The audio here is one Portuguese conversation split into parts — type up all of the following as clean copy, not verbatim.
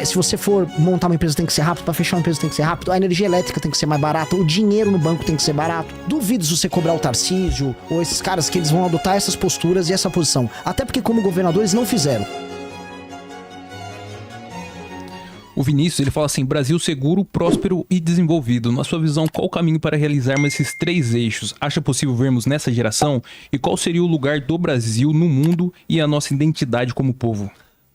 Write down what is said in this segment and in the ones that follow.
Se você for montar uma empresa tem que ser rápido, pra fechar uma empresa tem que ser rápido, a energia elétrica tem que ser mais barata, o dinheiro no banco tem que ser barato. Duvido se você cobrar o Tarcísio ou esses caras que eles vão adotar essas posturas e essa posição. Até porque como governadores não fizeram. O Vinícius, ele fala assim: Brasil seguro, próspero e desenvolvido. Na sua visão, qual o caminho para realizarmos esses 3 eixos? Acha possível vermos nessa geração? E qual seria o lugar do Brasil no mundo e a nossa identidade como povo?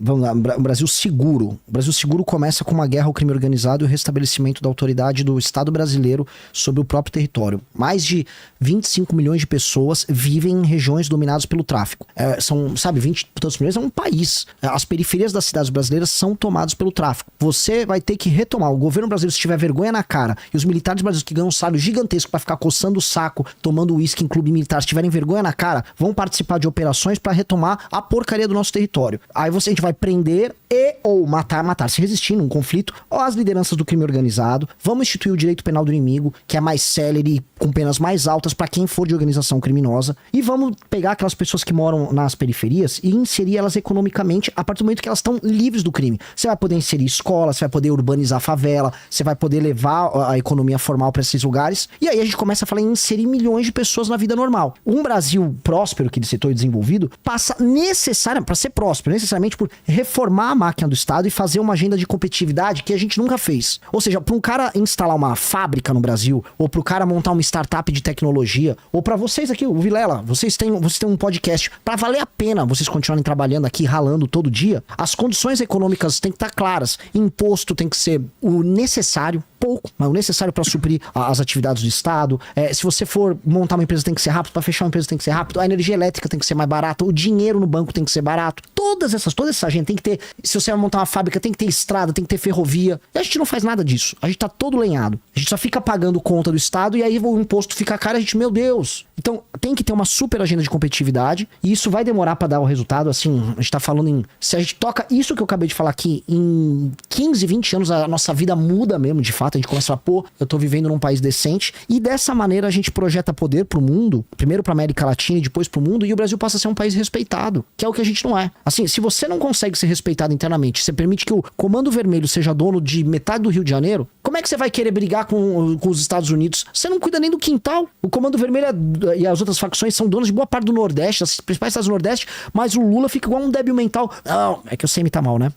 Vamos lá, um Brasil seguro. O Brasil seguro começa com uma guerra ao crime organizado e o restabelecimento da autoridade do Estado brasileiro sobre o próprio território. Mais de 25 milhões de pessoas vivem em regiões dominadas pelo tráfico. São, 20 e tantos milhões é um país. As periferias das cidades brasileiras são tomadas pelo tráfico. Você vai ter que retomar. O governo brasileiro, se tiver vergonha na cara, e os militares brasileiros que ganham um salário gigantesco para ficar coçando o saco, tomando uísque em clube militar, se tiverem vergonha na cara, vão participar de operações para retomar a porcaria do nosso território. Aí a gente vai prender ou matar se resistir num conflito, ou as lideranças do crime organizado. Vamos instituir o direito penal do inimigo, que é mais célere, com penas mais altas para quem for de organização criminosa, e vamos pegar aquelas pessoas que moram nas periferias e inserir elas economicamente a partir do momento que elas estão livres do crime. Você vai poder inserir escola, você vai poder urbanizar a favela, você vai poder levar a economia formal para esses lugares, e aí a gente começa a falar em inserir milhões de pessoas na vida normal. Um Brasil próspero, que ele citou, e desenvolvido, passa necessariamente, para ser próspero, necessariamente por reformar a máquina do Estado e fazer uma agenda de competitividade que a gente nunca fez. Ou seja, para um cara instalar uma fábrica no Brasil, ou para o cara montar uma startup de tecnologia, ou para vocês aqui, o Vilela, vocês têm um podcast, para valer a pena vocês continuarem trabalhando aqui, ralando todo dia, as condições econômicas têm que estar claras. Imposto tem que ser o necessário, pouco, mas o necessário para suprir as atividades do Estado. Se você for montar uma empresa tem que ser rápido, para fechar uma empresa tem que ser rápido, a energia elétrica tem que ser mais barata, o dinheiro no banco tem que ser barato. Toda essa gente tem que ter, se você vai montar uma fábrica, tem que ter estrada, tem que ter ferrovia. E a gente não faz nada disso. A gente tá todo lenhado. A gente só fica pagando conta do Estado e aí o imposto fica caro e a gente, meu Deus. Então, tem que ter uma super agenda de competitividade e isso vai demorar pra dar o resultado, assim, a gente tá falando em... Se a gente toca isso que eu acabei de falar aqui, em 15, 20 anos a nossa vida muda mesmo, de fato. A gente começa a falar, pô, eu tô vivendo num país decente e dessa maneira a gente projeta poder pro mundo, primeiro pra América Latina e depois pro mundo, e o Brasil passa a ser um país respeitado, que é o que a gente não é. Assim, se você não consegue ser respeitado internamente, você permite que o Comando Vermelho seja dono de metade do Rio de Janeiro, como é que você vai querer brigar com os Estados Unidos? Você não cuida nem do quintal. O Comando Vermelho e as outras facções são donos de boa parte do Nordeste, as principais cidades do Nordeste, mas o Lula fica igual um débil mental. Não, é que eu sei imitar mal, né?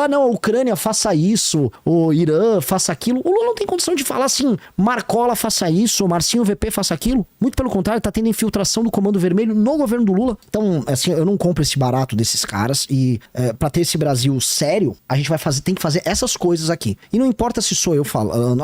Não, a Ucrânia faça isso, o Irã faça aquilo. O Lula não tem condição de falar assim, Marcola faça isso, Marcinho VP faça aquilo. Muito pelo contrário, tá tendo infiltração do Comando Vermelho no governo do Lula. Então, assim, eu não compro esse barato desses caras e pra ter esse Brasil sério, a gente tem que fazer essas coisas aqui. E não importa se sou eu falando,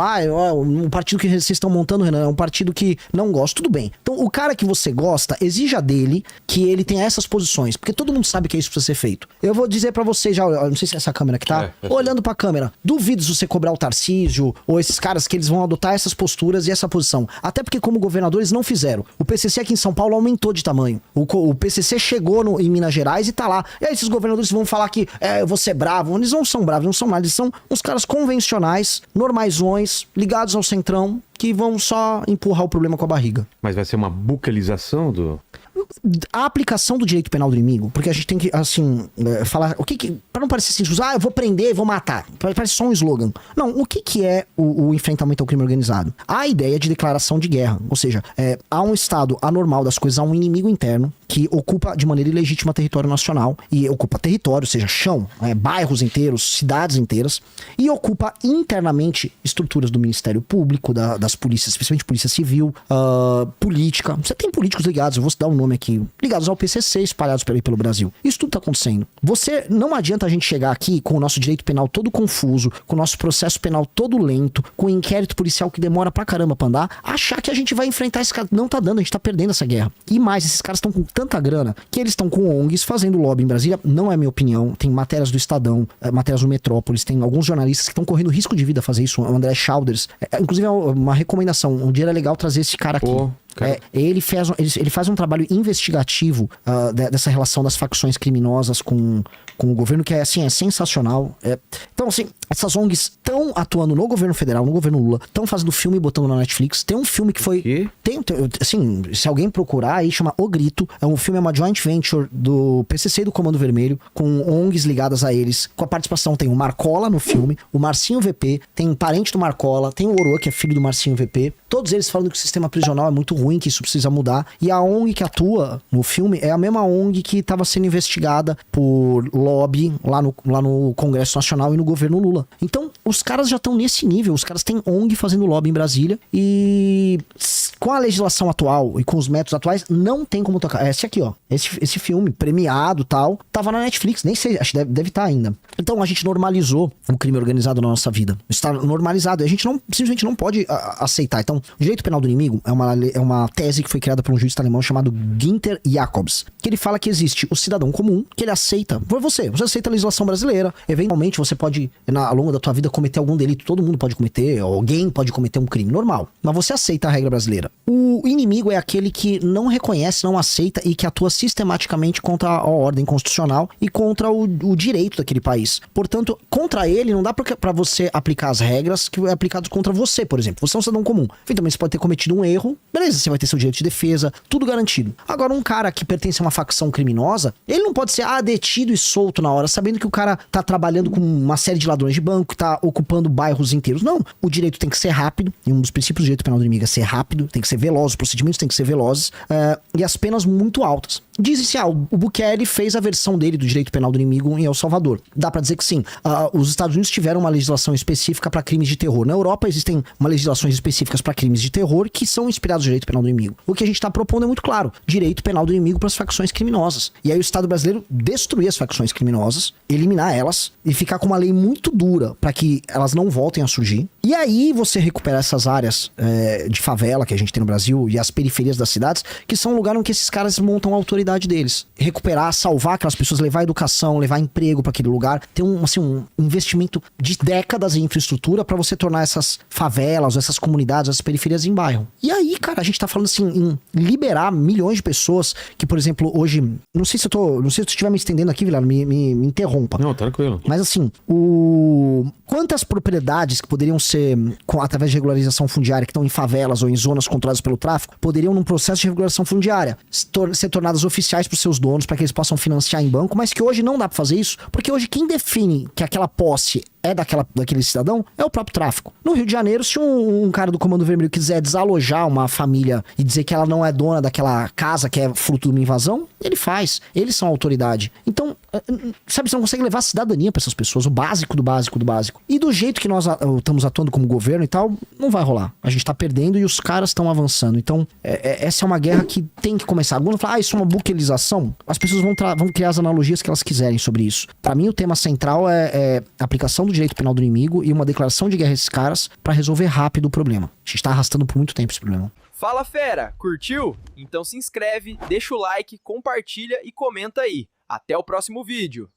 um partido que vocês estão montando, Renan, é um partido que não gosto, tudo bem. Então, o cara que você gosta, exija dele que ele tenha essas posições, porque todo mundo sabe que isso precisa ser feito. Eu vou dizer pra vocês já, não sei se é essa câmera que tá, olhando pra câmera, duvido se você cobrar o Tarcísio ou esses caras que eles vão adotar essas posturas e essa posição. Até porque como governadores não fizeram. O PCC aqui em São Paulo aumentou de tamanho. O PCC chegou em Minas Gerais e tá lá. E aí esses governadores vão falar que eu vou ser bravo. Eles não são bravos, não são nada. Eles são uns caras convencionais, normaisões, ligados ao centrão, que vão só empurrar o problema com a barriga. Mas vai ser uma bucalização do... A aplicação do direito penal do inimigo, porque a gente tem que, assim, falar o que pra não parecer assim, eu vou prender, vou matar, parece só um slogan. Não, o que é o enfrentamento ao crime organizado? A ideia de declaração de guerra, ou seja, há um estado anormal das coisas, há um inimigo interno que ocupa de maneira ilegítima território nacional, e ocupa território, ou seja, chão, bairros inteiros, cidades inteiras, e ocupa internamente estruturas do Ministério Público, das polícias, especialmente polícia civil, política. Você tem políticos ligados, eu vou dar um nome aqui, ligados ao PCC, espalhados pelo Brasil. Isso tudo tá acontecendo. Não adianta a gente chegar aqui com o nosso direito penal todo confuso, com o nosso processo penal todo lento, com o inquérito policial que demora pra caramba pra andar, achar que a gente vai enfrentar esse cara. Não tá dando, a gente tá perdendo essa guerra. E mais, esses caras estão com tanta grana que eles estão com ONGs fazendo lobby em Brasília. Não é minha opinião. Tem matérias do Estadão, matérias do Metrópolis, tem alguns jornalistas que estão correndo risco de vida fazer isso. O André Chalders. Inclusive é uma recomendação. Um dia era legal trazer esse cara aqui. Cara. Ele faz um trabalho investigativo dessa relação das facções criminosas com o governo, que é sensacional. Então, assim, essas ONGs estão atuando no governo federal, no governo Lula, estão fazendo filme e botando na Netflix. Tem um filme que foi... quê? Assim, se alguém procurar aí, chama O Grito. É um filme, é uma joint venture do PCC e do Comando Vermelho, com ONGs ligadas a eles. Com a participação tem o Marcola no filme, o Marcinho VP, tem um parente do Marcola, tem o Oro, que é filho do Marcinho VP. Todos eles falando que o sistema prisional é muito ruim, que isso precisa mudar. E a ONG que atua no filme é a mesma ONG que estava sendo investigada por lobby lá no Congresso Nacional e no governo Lula. Então, os caras já estão nesse nível. Os caras têm ONG fazendo lobby em Brasília. E com a legislação atual e com os métodos atuais, não tem como tocar. Esse aqui, ó. Esse filme, premiado e tal, tava na Netflix. Nem sei, acho que deve estar ainda. Então, a gente normalizou o crime organizado na nossa vida. Está normalizado. A gente simplesmente não pode aceitar. Então, o direito penal do inimigo é uma tese que foi criada por um juiz alemão chamado Günther Jacobs, que ele fala que existe o cidadão comum, que ele aceita. Você aceita a legislação brasileira. Eventualmente, você pode, ao longo da tua vida, cometer algum delito. Todo mundo pode cometer, alguém pode cometer um crime normal. Mas você aceita a regra brasileira. O inimigo é aquele que não reconhece, não aceita e que atua sistematicamente contra a ordem constitucional e contra o direito daquele país. Portanto, contra ele, não dá pra você aplicar as regras que é aplicado contra você, por exemplo. Você é um cidadão comum. Eventualmente, você pode ter cometido um erro. Beleza, você vai ter seu direito de defesa. Tudo garantido. Agora, um cara que pertence a uma facção criminosa, ele não pode ser detido e solto na hora, sabendo que o cara tá trabalhando com uma série de ladrões de banco, que tá ocupando bairros inteiros. Não. O direito tem que ser rápido. E um dos princípios do direito penal do inimigo é ser rápido, tem que ser veloz, os procedimentos têm que ser velozes. E as penas muito altas. Dizem-se, o Bukele fez a versão dele do direito penal do inimigo em El Salvador. Dá pra dizer que sim. Os Estados Unidos tiveram uma legislação específica pra crimes de terror. Na Europa existem legislações específicas pra crimes de terror que são inspirados no direito penal do inimigo. O que a gente tá propondo é muito claro. Direito penal do inimigo pras facções criminosas. E aí o Estado brasileiro destruir as facções criminosas, eliminar elas e ficar com uma lei muito dura pra que elas não voltem a surgir. E aí você recuperar essas áreas de favela que a gente tem no Brasil e as periferias das cidades, que são um lugar onde esses caras montam a autoridade deles. Recuperar, salvar aquelas pessoas, levar educação, levar emprego pra aquele lugar, ter um investimento de décadas em infraestrutura pra você tornar essas favelas, essas comunidades, essas periferias em bairro. E aí, cara, a gente tá falando assim em liberar milhões de pessoas que, por exemplo, hoje, não sei se eu estiver me estendendo aqui, Vilar, me interrompa. Não, tranquilo. Mas assim, quantas propriedades que poderiam ser, através de regularização fundiária, que estão em favelas ou em zonas controladas pelo tráfico, poderiam, num processo de regulação fundiária, ser tornadas oficiais para os seus donos, para que eles possam financiar em banco, mas que hoje não dá para fazer isso, porque hoje quem define que aquela posse é daquele cidadão é o próprio tráfico. No Rio de Janeiro, se um cara do Comando Vermelho quiser desalojar uma família e dizer que ela não é dona daquela casa que é fruto de uma invasão, ele faz. Eles são a autoridade. Então, sabe, você não consegue levar a cidadania para essas pessoas, o básico do básico do básico. E do jeito que nós estamos atuando como governo e tal, não vai rolar. A gente tá perdendo e os caras estão avançando. Então, essa é uma guerra que tem que começar. Alguns falam, isso é uma buquelização. As pessoas vão criar as analogias que elas quiserem sobre isso. Para mim, o tema central é a aplicação do direito penal do inimigo e uma declaração de guerra a esses caras para resolver rápido o problema. A gente tá arrastando por muito tempo esse problema. Fala, fera! Curtiu? Então se inscreve, deixa o like, compartilha e comenta aí. Até o próximo vídeo!